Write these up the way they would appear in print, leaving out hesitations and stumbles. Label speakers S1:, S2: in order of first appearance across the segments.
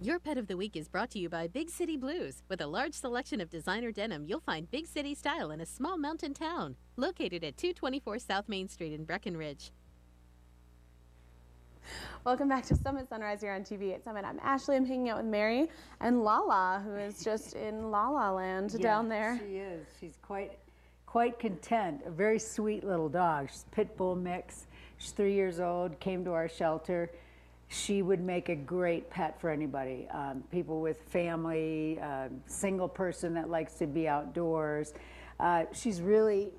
S1: Your Pet of the Week is brought to you by Big City Blues. With a large selection of designer denim, you'll find big city style in a small mountain town. Located at 224 South Main Street in Breckenridge.
S2: Welcome back to Summit Sunrise here on TV at Summit. I'm Ashley. I'm hanging out with Mary and Lala, who is just in La La Land down there.
S3: She is. She's quite content. A very sweet little dog. She's a pit bull mix. She's 3 years old, came to our shelter. She would make a great pet for anybody. People with family, single person that likes to be outdoors. She's really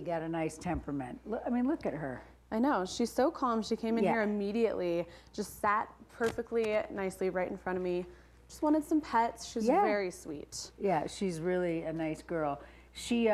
S3: got a nice temperament. I mean, look at her.
S2: I know. She's so calm. She came in here immediately, just sat perfectly nicely right in front of me. Just wanted some pets. She's very sweet.
S3: Yeah, she's really a nice girl. She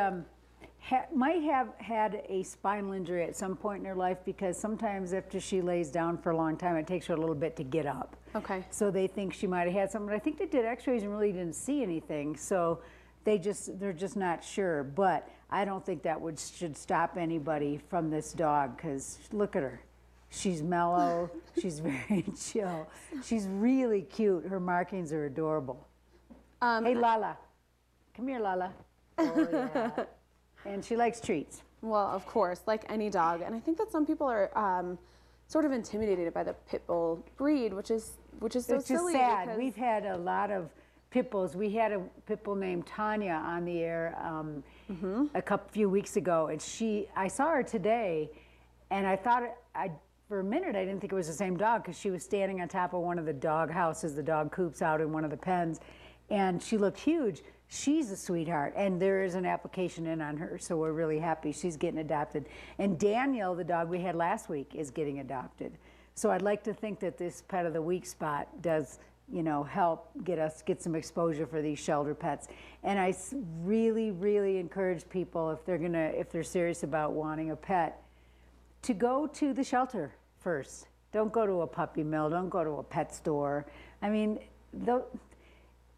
S3: might have had a spinal injury at some point in her life, because sometimes after she lays down for a long time, it takes her a little bit to get up.
S2: Okay.
S3: So they think she might have had something. But I think they did x-rays and really didn't see anything. So they're just not sure. But I don't think that should stop anybody from this dog, because look at her. She's mellow. She's very chill. She's really cute. Her markings are adorable. Hey, Lala. Come here, Lala. Oh, yeah. And she likes treats.
S2: Well, of course, like any dog. And I think that some people are sort of intimidated by the pit bull breed, which is so silly.
S3: It's sad. We've had a lot of pit bulls. We had a pit bull named Tanya on the air a few weeks ago, and I saw her today, and I thought for a minute I didn't think it was the same dog, because she was standing on top of one of the dog houses, the dog coops out in one of the pens, and she looked huge. She's a sweetheart, and there is an application in on her, so we're really happy she's getting adopted. And Daniel, the dog we had last week, is getting adopted. So I'd like to think that this Pet of the Week spot does, help get some exposure for these shelter pets. And I really encourage people, if they're serious about wanting a pet, to go to the shelter first. Don't go to a puppy mill. Don't go to a pet store. I mean,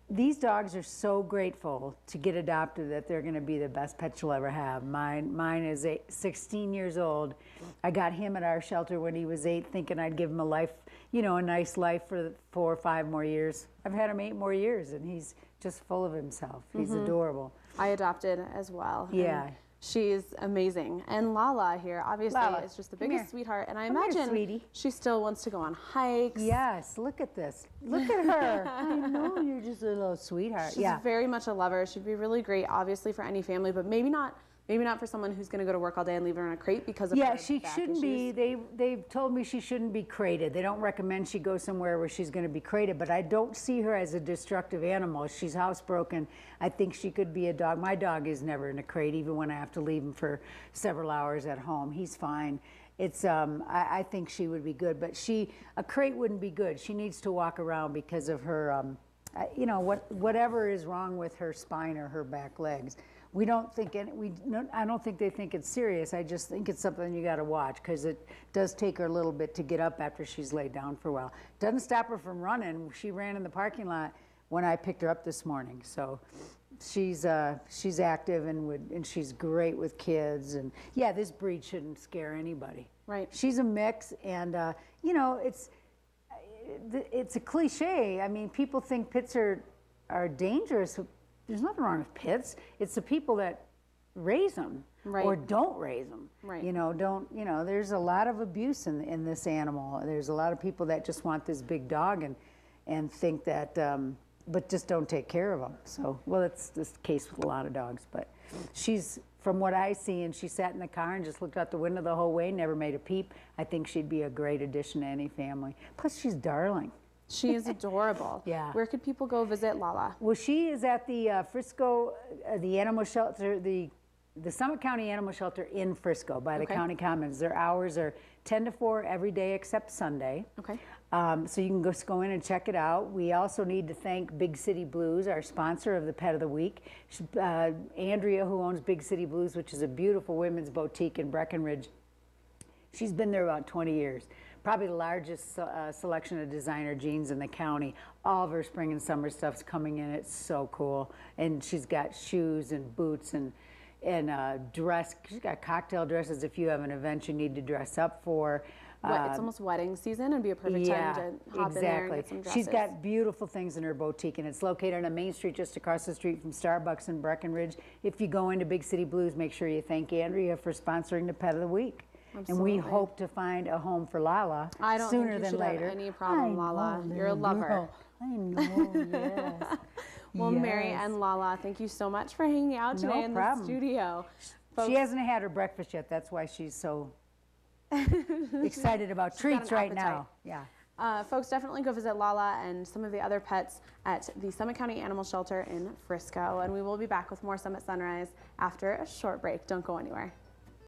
S3: these dogs are so grateful to get adopted that they're going to be the best pet you'll ever have. Mine is 16 years old. I got him at our shelter when he was 8, thinking I'd give him a life, a nice life for 4 or 5 more years. I've had him 8 more years, and he's just full of himself. He's adorable.
S2: I adopted as well.
S3: Yeah.
S2: She's amazing. And Lala here, obviously, is just the biggest sweetheart. And I imagine she still wants to go on hikes.
S3: Yes, look at this. Look at her. I know, you're just a little sweetheart.
S2: She's very much a lover. She'd be really great, obviously, for any family, but maybe not for someone who's going to go to work all day and leave her in a crate because of her
S3: she
S2: back
S3: shouldn't
S2: issues.
S3: be. They've told me she shouldn't be crated. They don't recommend she go somewhere where she's going to be crated, but I don't see her as a destructive animal. She's housebroken. I think she could be a dog. My dog is never in a crate, even when I have to leave him for several hours at home. He's fine. It's I think she would be good, but a crate wouldn't be good. She needs to walk around because of her whatever is wrong with her spine or her back legs. I don't think they think it's serious. I just think it's something you got to watch, because it does take her a little bit to get up after she's laid down for a while. Doesn't stop her from running. She ran in the parking lot when I picked her up this morning. So she's active and she's great with kids. And yeah, this breed shouldn't scare anybody.
S2: Right.
S3: She's a mix, and it's a cliche. I mean, people think pits are dangerous. There's nothing wrong with pits. It's the people that raise them or don't raise them.
S2: Right.
S3: There's a lot of abuse in this animal. There's a lot of people that just want this big dog and think that, but just don't take care of them. So, well, it's the case with a lot of dogs. But she's, from what I see, and she sat in the car and just looked out the window the whole way, never made a peep. I think she'd be a great addition to any family. Plus, she's darling.
S2: She is adorable.
S3: Yeah.
S2: Where could people go visit Lala?
S3: Well, she is at the Frisco, the animal shelter, the Summit County Animal Shelter in Frisco by the County Commons. Their hours are 10 to 4 every day except Sunday.
S2: Okay.
S3: So you can just go in and check it out. We also need to thank Big City Blues, our sponsor of the Pet of the Week. Andrea, who owns Big City Blues, which is a beautiful women's boutique in Breckenridge. She's been there about 20 years. Probably the largest selection of designer jeans in the county. All of her spring and summer stuff's coming in. It's so cool. And she's got shoes and boots and dress. She's got cocktail dresses if you have an event you need to dress up for.
S2: It's almost wedding season. It'd be a perfect time to hop in there and get some dresses.
S3: She's got beautiful things in her boutique, and it's located on Main Street, just across the street from Starbucks in Breckenridge. If you go into Big City Blues, make sure you thank Andrea for sponsoring the Pet of the Week. Absolutely. And we hope to find a home for Lala sooner than later.
S2: Have any problem, Lala. You're a lover.
S3: I know, yes.
S2: Well, Mary and Lala, thank you so much for hanging out today in the studio.
S3: Folks, she hasn't had her breakfast yet. That's why she's so excited about treats right now. Yeah.
S2: Folks, definitely go visit Lala and some of the other pets at the Summit County Animal Shelter in Frisco. And we will be back with more Summit Sunrise after a short break. Don't go anywhere.